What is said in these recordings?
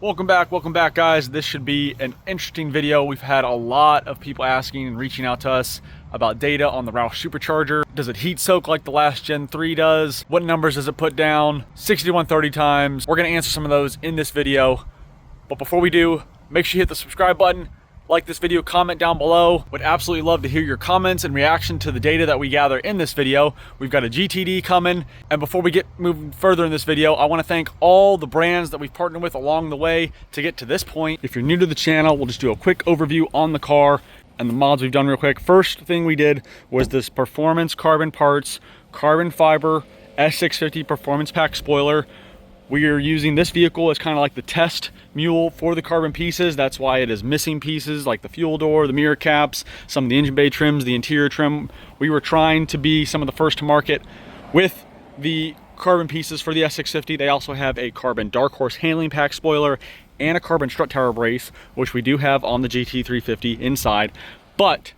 Welcome back guys. This should be an interesting video. We've had a lot of people asking and reaching out to us about data on the Roush Supercharger. Does it heat soak like the last Gen 3 does? What numbers does it put down? 60 to 130 times. We're gonna answer some of those in this video. But before we do, make sure you hit the subscribe button, like this video, comment down below. Would absolutely love to hear your comments and reaction to the data that we gather in this video. We've got a GTD coming. And before we get moving further in this video, I wanna thank all the brands that we've partnered with along the way to get to this point. If you're new to the channel, we'll just do a quick overview on the car and the mods we've done real quick. First thing we did was this Performance Carbon Parts Carbon Fiber S650 Performance Pack spoiler. We are using this vehicle as kind of like the test mule for the carbon pieces. That's why it is missing pieces like the fuel door, the mirror caps, some of the engine bay trims, the interior trim. We were trying to be some of the first to market with the carbon pieces for the S650. They also have a carbon Dark Horse handling pack spoiler and a carbon strut tower brace, which we do have on the GT350 inside. But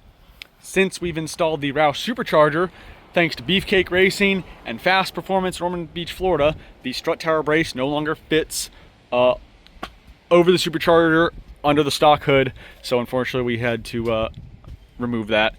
since we've installed the Roush Supercharger, thanks to Beefcake Racing and Fast Performance Ormond Beach, Florida, the strut tower brace no longer fits over the Supercharger under the stock hood. So unfortunately we had to remove that.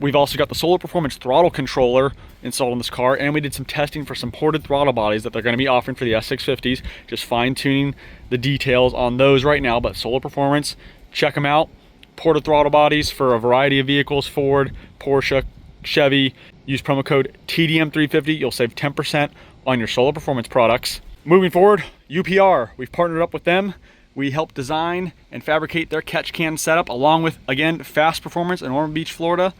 We've also got the Solar Performance Throttle Controller installed in this car, and we did some testing for some ported throttle bodies that they're going to be offering for the S650s. Just fine tuning the details on those right now, but Solar Performance, check them out. Ported throttle bodies for a variety of vehicles, Ford, Porsche, Chevy. Use promo code TDM350. You'll save 10% on your Solar Performance products. Moving forward, UPR. We've partnered up with them. We help design and fabricate their catch can setup along with, again, Fast Performance in Ormond Beach, Florida.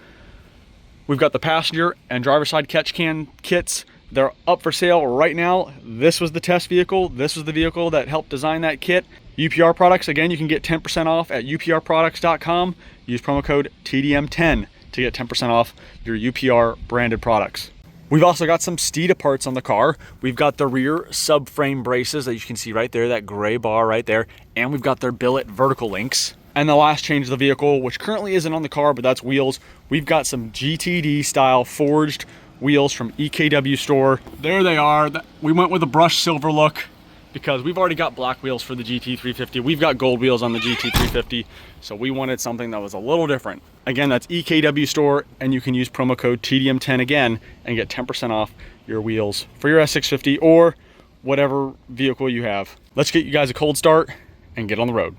We've got the passenger and driver side catch can kits. They're up for sale right now. This was the test vehicle. This was the vehicle that helped design that kit. UPR Products, again, you can get 10% off at uprproducts.com. Use promo code TDM10 to get 10% off your UPR branded products. We've also got some Steeda parts on the car. We've got the rear subframe braces that you can see right there, that gray bar right there, and we've got their billet vertical links. And the last change of the vehicle, which currently isn't on the car, but that's wheels. We've got some GTD style forged wheels from EKW store. There they are. We went with a brushed silver look because we've already got black wheels for the GT350. We've got gold wheels on the GT350, so we wanted something that was a little different. Again, that's EKW store, and you can use promo code TDM10 again and get 10% off your wheels for your S650 or whatever vehicle you have. Let's get you guys a cold start and get on the road.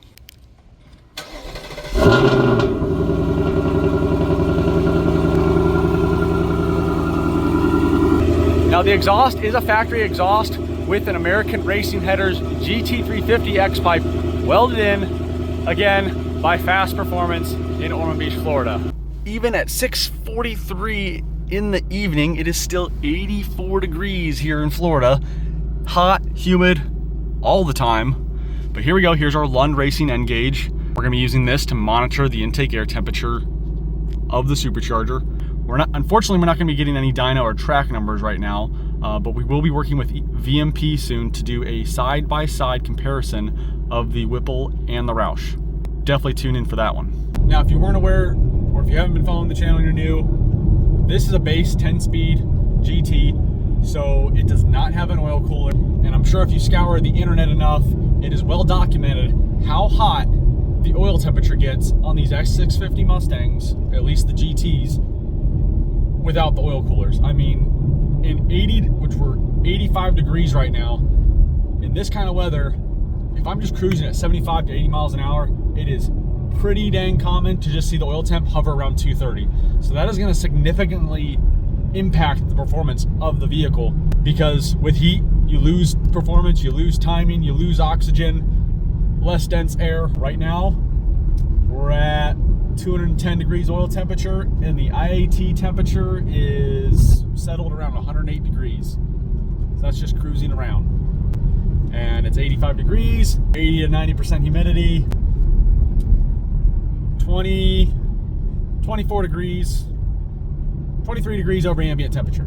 Now the exhaust is a factory exhaust with an American Racing Headers GT350 X-Pipe welded in, again, by Fast Performance in Ormond Beach, Florida. Even at 6:43 in the evening, it is still 84 degrees here in Florida. Hot, humid, all the time. But here we go, here's our Lund Racing N gauge. We're gonna be using this to monitor the intake air temperature of the Supercharger. Unfortunately, we're not gonna be getting any dyno or track numbers right now, but we will be working with VMP soon to do a side-by-side comparison of the Whipple and the Roush. Definitely tune in for that one. Now, if you weren't aware, or if you haven't been following the channel and you're new, this is a base 10-speed GT, so it does not have an oil cooler. And I'm sure if you scour the internet enough, it is well documented how hot the oil temperature gets on these S650 Mustangs, at least the GTs, without the oil coolers. I mean, in 80, which we're 85 degrees right now, in this kind of weather, if I'm just cruising at 75 to 80 miles an hour, it is pretty dang common to just see the oil temp hover around 230. So that is gonna significantly impact the performance of the vehicle, because with heat, you lose performance, you lose timing, you lose oxygen, less dense air. Right now, we're at 210 degrees oil temperature, and the IAT temperature is settled around 108 degrees. So that's just cruising around. And it's 85 degrees, 80 to 90% humidity, 24 degrees, 23 degrees over ambient temperature.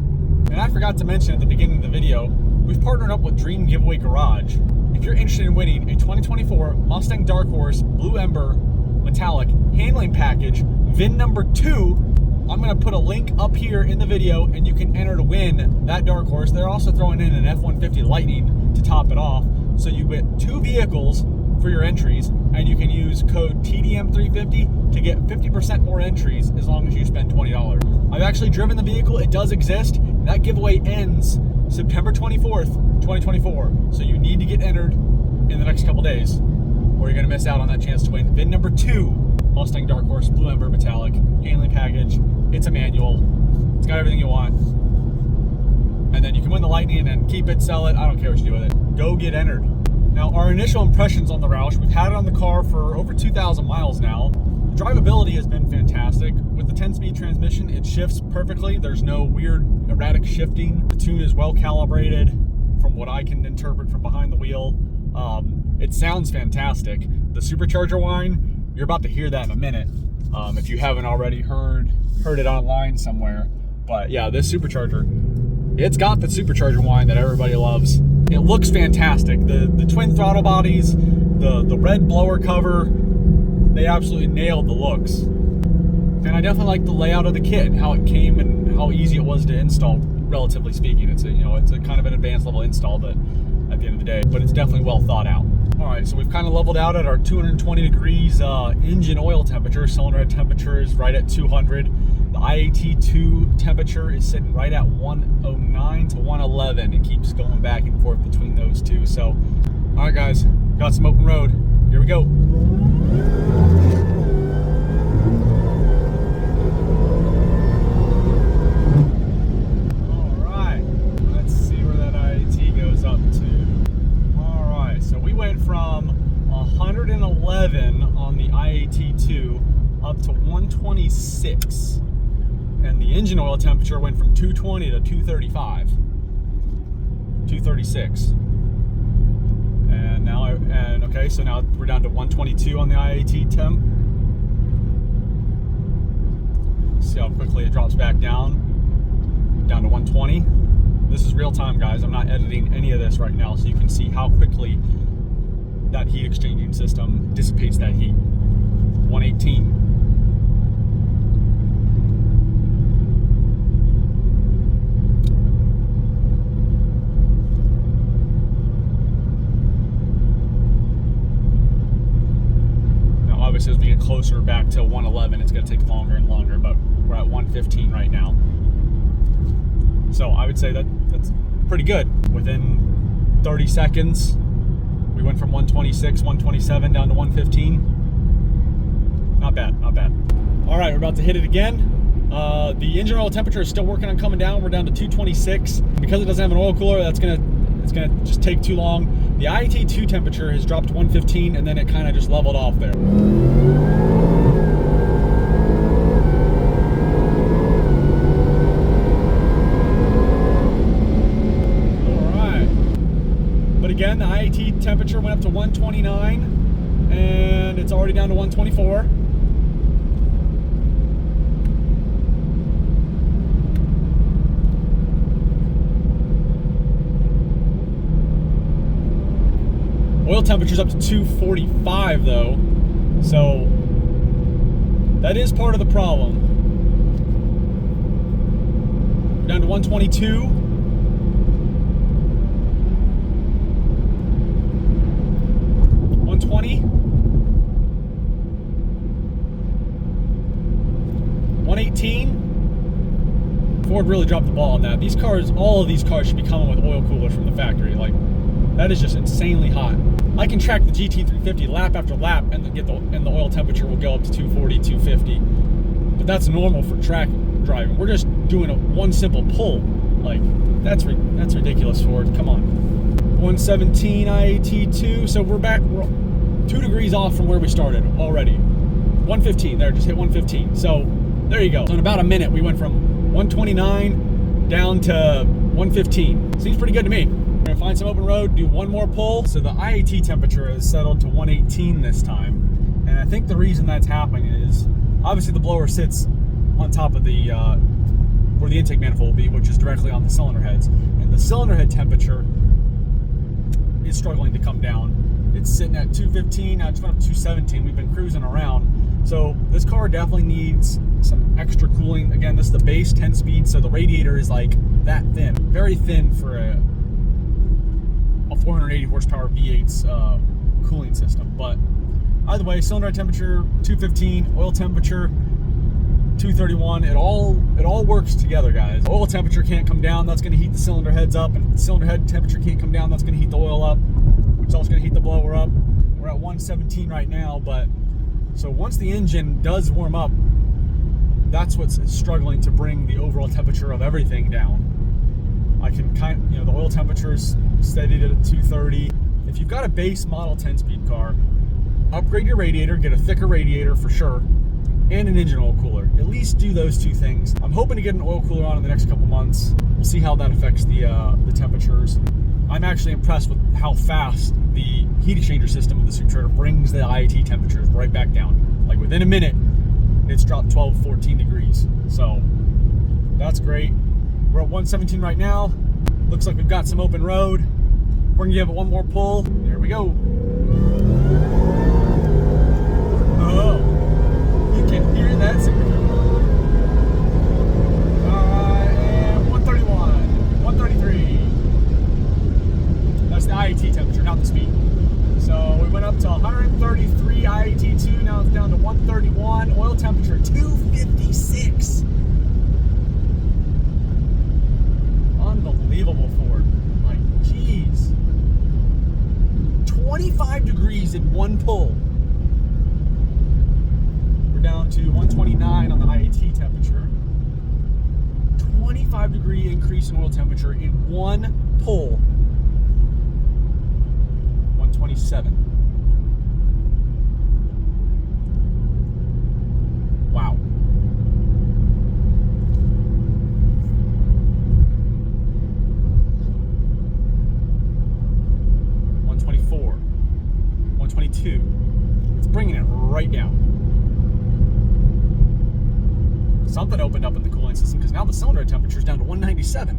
And I forgot to mention at the beginning of the video, we've partnered up with Dream Giveaway Garage. If you're interested in winning a 2024 Mustang Dark Horse Blue Ember Metallic handling package, VIN number 2, I'm gonna put a link up here in the video and you can enter to win that Dark Horse. They're also throwing in an F-150 Lightning to top it off. So you get 2 vehicles for your entries, and you can use code TDM350 to get 50% more entries as long as you spend $20. I've actually driven the vehicle. It does exist. That giveaway ends September 24th, 2024. So you need to get entered in the next couple days, or you're gonna miss out on that chance to win VIN number 2, Mustang Dark Horse Blue Ember Metallic, handling package. It's a manual. It's got everything you want. And then you can win the Lightning and keep it, sell it. I don't care what you do with it. Go get entered. Now, our initial impressions on the Roush, we've had it on the car for over 2,000 miles now. The drivability has been fantastic. With the 10-speed transmission, it shifts perfectly. There's no weird, erratic shifting. The tune is well calibrated from what I can interpret from behind the wheel. It sounds fantastic. The supercharger whine, you're about to hear that in a minute. If you haven't already heard it online somewhere. But yeah, this supercharger, it's got the supercharger whine that everybody loves. It looks fantastic. The twin throttle bodies, the red blower cover, they absolutely nailed the looks. And I definitely like the layout of the kit, how it came and how easy it was to install, relatively speaking. It's a kind of an advanced level install, but at the end of the day, but it's definitely well thought out. All right, so we've kind of leveled out at our 220 degrees engine oil temperature. Cylinder head temperature is right at 200. The IAT2 temperature is sitting right at 109 to 111. It keeps going back and forth between those two. So, all right, guys, got some open road. Here we go. All right, let's see where that IAT goes up to. All right, so we went from 111 on the IAT2 up to 126. And the engine oil temperature went from 220 to 235, 236. And okay, so now we're down to 122 on the IAT temp. See how quickly it drops back down to 120. This is real time, guys. I'm not editing any of this right now, so you can see how quickly that heat exchanging system dissipates that heat. 118. Obviously, as we get closer back to 111, it's going to take longer and longer, but we're at 115 right now. So I would say that's pretty good. Within 30 seconds, we went from 126, 127 down to 115. Not bad, not bad. All right, we're about to hit it again. The engine oil temperature is still working on coming down. We're down to 226. Because it doesn't have an oil cooler, it's gonna just take too long. The IAT2 temperature has dropped to 115, and then it kind of just leveled off there. All right. But again, the IAT temperature went up to 129, and it's already down to 124. Oil temperature's up to 245 though, so that is part of the problem. We're down to 122. 120. 118. Ford really dropped the ball on that. These cars, all of these cars should be coming with oil coolers from the factory. Like, that is just insanely hot. I can track the GT350 lap after lap, and the oil temperature will go up to 240, 250. But that's normal for track driving. We're just doing one simple pull. Like, that's ridiculous, Ford. Come on. 117 IAT2. So we're 2 degrees off from where we started already. 115. There, just hit 115. So there you go. So in about a minute, we went from 129 down to 115. Seems pretty good to me. We're gonna find some open road, do one more pull. So the IAT temperature has settled to 118 this time. And I think the reason that's happening is, obviously the blower sits on top of the, where the intake manifold will be, which is directly on the cylinder heads. And the cylinder head temperature is struggling to come down. It's sitting at 215, now it's went up to 217. We've been cruising around. So this car definitely needs some extra cooling. Again, this is the base 10-speed, so the radiator is like that thin. Very thin for a 480 horsepower V8's cooling system. But either way, cylinder temperature 215, oil temperature 231. It all works together, guys. Oil temperature can't come down, that's going to heat the cylinder heads up, and cylinder head temperature can't come down, that's going to heat the oil up, which is also going to heat the blower up. We're at 117 right now, but so once the engine does warm up, that's what's struggling to bring the overall temperature of everything down. I can the oil temperature is steadied at 230. If you've got a base model 10-speed car, upgrade your radiator, get a thicker radiator for sure, and an engine oil cooler. At least do those two things. I'm hoping to get an oil cooler on in the next couple months. We'll see how that affects the temperatures. I'm actually impressed with how fast the heat exchanger system of the Supercharger brings the IAT temperatures right back down. Like within a minute, it's dropped 12, 14 degrees. So that's great. We're at 117 right now. Looks like we've got some open road. We're gonna give it one more pull. There we go. Oh. You can hear that signature. And 131, 133. That's the IAT temperature, not the speed. So we went up to 133 IAT2, now it's down to 131. Oil temperature 256. Unbelievable, Ford. Like, geez. 25 degrees in one pull. Down to 129 on the IAT temperature. 25 degree increase in oil temperature in one pull. 127. Wow. $124. $122. It's bringing it right down. Something opened up in the cooling system because now the cylinder temperature is down to 197.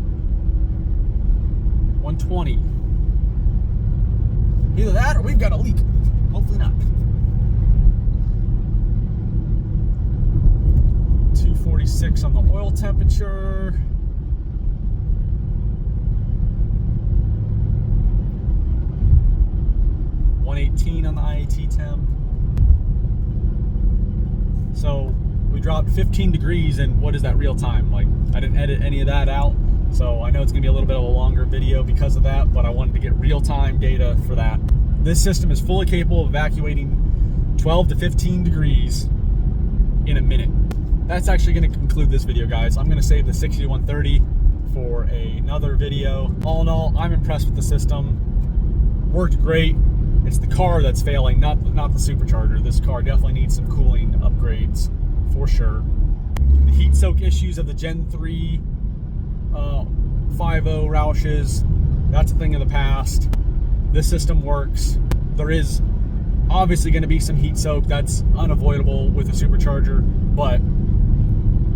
120. Either that or we've got a leak. Hopefully not. 246 on the oil temperature. $118 on the IAT temp. So we dropped 15 degrees, and what is that real time? Like, I didn't edit any of that out, so I know it's gonna be a little bit of a longer video because of that, but I wanted to get real-time data for that. This system is fully capable of evacuating 12 to 15 degrees in a minute. That's actually gonna conclude this video, guys. I'm gonna save the 60 to 130 for another video. All in all, I'm impressed with the system. Worked great. It's the car that's failing, not the Supercharger. This car definitely needs some cooling upgrades, for sure. The heat soak issues of the Gen 3 50 Roushes, that's a thing of the past. This system works. There is obviously going to be some heat soak, that's unavoidable with a Supercharger, but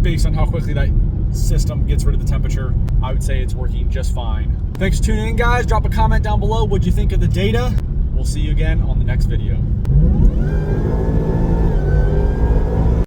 based on how quickly that system gets rid of the temperature, I would say it's working just fine. Thanks for tuning in, guys. Drop a comment down below. What'd you think of the data? We'll see you again on the next video.